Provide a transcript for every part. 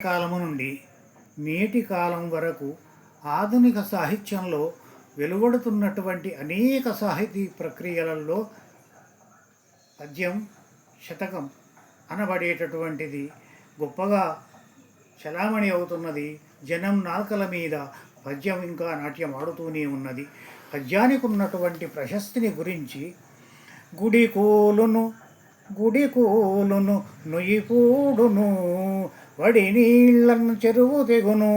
కాలము నుండి నేటి కాలం వరకు ఆధునిక సాహిత్యంలో వెలువడుతున్నటువంటి అనేక సాహితీ ప్రక్రియలలో పద్యం, శతకం అనబడేటటువంటిది గొప్పగా చలామణి అవుతున్నది. జనం నాల్కల మీద పద్యం ఇంకా నాట్యం ఆడుతూనే ఉన్నది. పద్యానికి ఉన్నటువంటి ప్రశస్తిని గురించి గుడి కూలును నుయ్యిపూడును వడి నీళ్లను చెరువు తెగును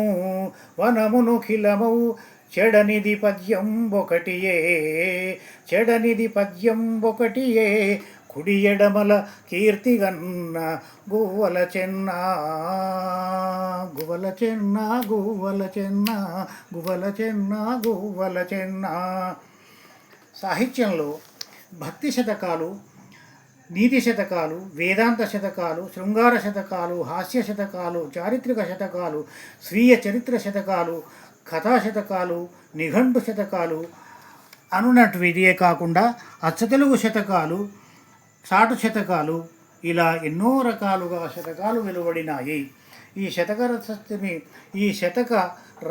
వనమును ఖిలమౌ చెడనిది పద్యం ఒకటియే కుడి ఎడమల కీర్తిగన్న గువ్వల చెన్న. సాహిత్యంలో భక్తి శతకాలు, నీతి శతకాలు, వేదాంత శతకాలు, శృంగార శతకాలు, హాస్య శతకాలు, చారిత్రక శతకాలు, స్వీయ చరిత్ర శతకాలు, కథా శతకాలు, నిఘంటు శతకాలు అనున్నట్టు ఇదే కాకుండా అచ్చతెలుగు శతకాలు, సాటు శతకాలు, ఇలా ఎన్నో రకాలుగా శతకాలు వెలువడినాయి. ఈ శతక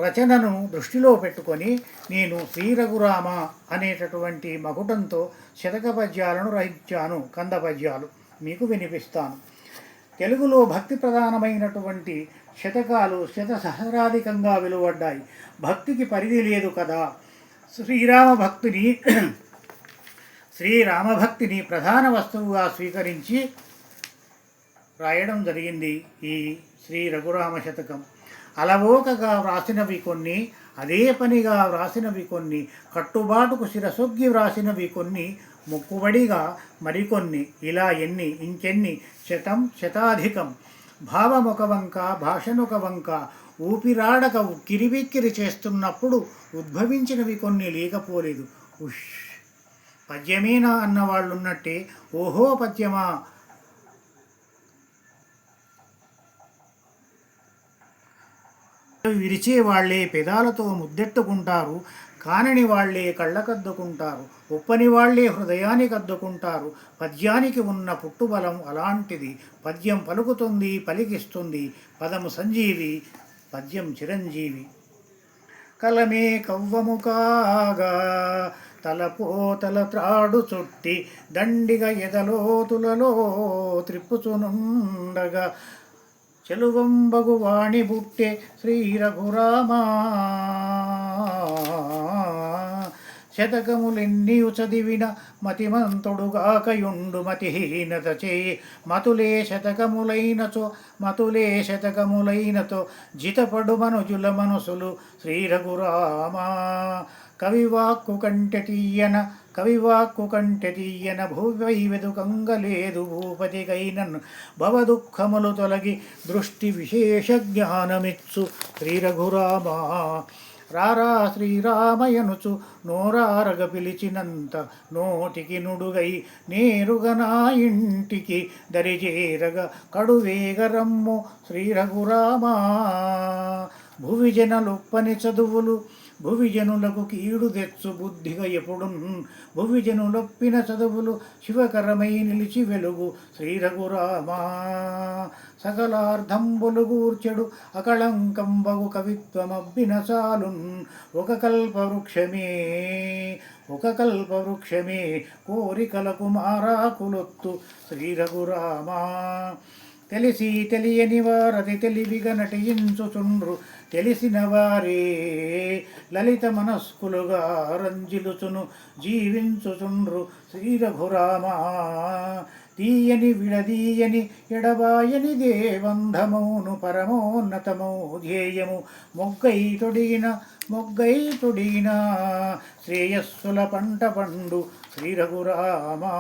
రచనను దృష్టిలో పెట్టుకొని నేను శ్రీ రఘురామ అనేటటువంటి మకుటంతో శతక పద్యాలను రచించాను. కంద పద్యాలు మీకు వినిపిస్తాను. తెలుగులో భక్తి ప్రధానమైనటువంటి శతకాలు సహస్రాధికంగా వెలువడ్డాయి. భక్తికి పరిధి లేదు కదా. శ్రీరామభక్తిని ప్రధాన వస్తువుగా స్వీకరించి రాయడం జరిగింది ఈ శ్రీ రఘురామ శతకం. అలవోకగా వ్రాసినవి కొన్ని, అదే పనిగా వ్రాసినవి కొన్ని, కట్టుబాటుకు శిరసొగ్గి వ్రాసినవి కొన్ని, మొక్కుబడిగా మరికొన్ని, ఇలా ఇంకెన్ని శతాధికం. భావమొక వంక, భాషనొక వంక, ఊపిరాడక కిరిబిక్కిరి చేస్తున్నప్పుడు ఉద్భవించినవి కొన్ని లేకపోలేదు. పద్యమేనా అన్నవాళ్ళున్నట్టే ఓహో పద్యమా విరిచే వాళ్లే పెదాలతో ముద్దెట్టుకుంటారు, కానని వాళ్లే కళ్ళకద్దుకుంటారు, ఒప్పని వాళ్లే హృదయానికి అద్దుకుంటారు. పద్యానికి ఉన్న పుట్టుబలం అలాంటిది. పద్యం పలుకుతుంది, పలికిస్తుంది. పదము సంజీవి, పద్యం చిరంజీవి. కలమే కవ్వము కాగా తలపోతల త్రాడు చుట్టి దండిగా ఎదలోతులలో త్రిప్పుచునుండగా చెలువంబగు వాణి బుట్టె శ్రీ రఘురామా. శతకములెన్నియు చదివిన మతిమంతుడుగాకయుండు మతిహీనత చే మతులే శతకములైనచో జితపడు మనుజుల మనసులు శ్రీ రఘురామా. కవివాక్కు కంటె తీయన భూవై వెదుకంగలేదు భూపతికైనన్ భవదుఃఖములు తొలగి దృష్టి విశేష జ్ఞానమిచ్చు శ్రీ రఘురామా. రారా శ్రీరామయనుచు నోరారగ పిలిచినంత నోటికి నుడుగై నేరుగా నా ఇంటికి దరిజేరగ కడువేగరమ్ము శ్రీ రఘురామా. భువిజనులొప్పని చదువులు భువిజనులకు కీడు తెచ్చు బుద్ధిగా ఎప్పుడున్ భువిజనులొప్పిన చదువులు శివకరమై నిలిచి వెలుగు శ్రీ రఘురామా. సకలార్థంబులు గూర్చెడు అకళంకంబగు కవిత్వమబ్బిన చాలున్ ఒక కల్పవృక్షమే కోరికలకు మారాకులొత్తు శ్రీ రఘురామా. తెలిసి తెలియని వారది తెలివిగా నటించుచుండ్రు, తెలిసిన వారే లలిత మనస్కులుగా రంజిలుచును జీవించుచుండ్రు శ్రీ రఘురామా. తీయని విడదీయని ఎడబాయని దేవంధమౌను పరమోన్నతమౌ ధ్యేయము మొగ్గై తొడిగిన శ్రేయస్సుల పంట పండు శ్రీ రఘురామా.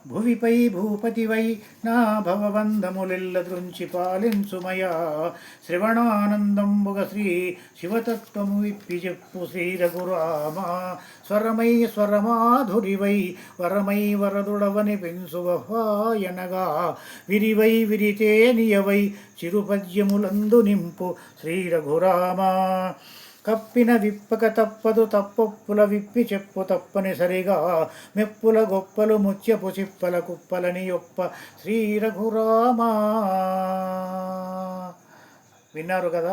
భువిపై భూపతివై నా భవబంధములెల్ల దృంచి పాలించుమయా. శ్రవణానందంబుగ శ్రీ శివతత్వము విప్పి చెప్పు శ్రీ రఘురామా. స్వరమై స్వరమాధురివై వరమై వరదుడవని పెంచువహాయనగా విరివై విరితేనియవై చిరుపద్యములందు నింపు శ్రీ రఘురామా. కప్పిన విప్పక తప్పదు తప్పొప్పుల విప్పి చెప్పు తప్పనిసరిగా మెప్పుల గొప్పలు ముత్యపు చిప్పల కుప్పలని యొప్ప శ్రీ రఘురామా. విన్నారు కదా.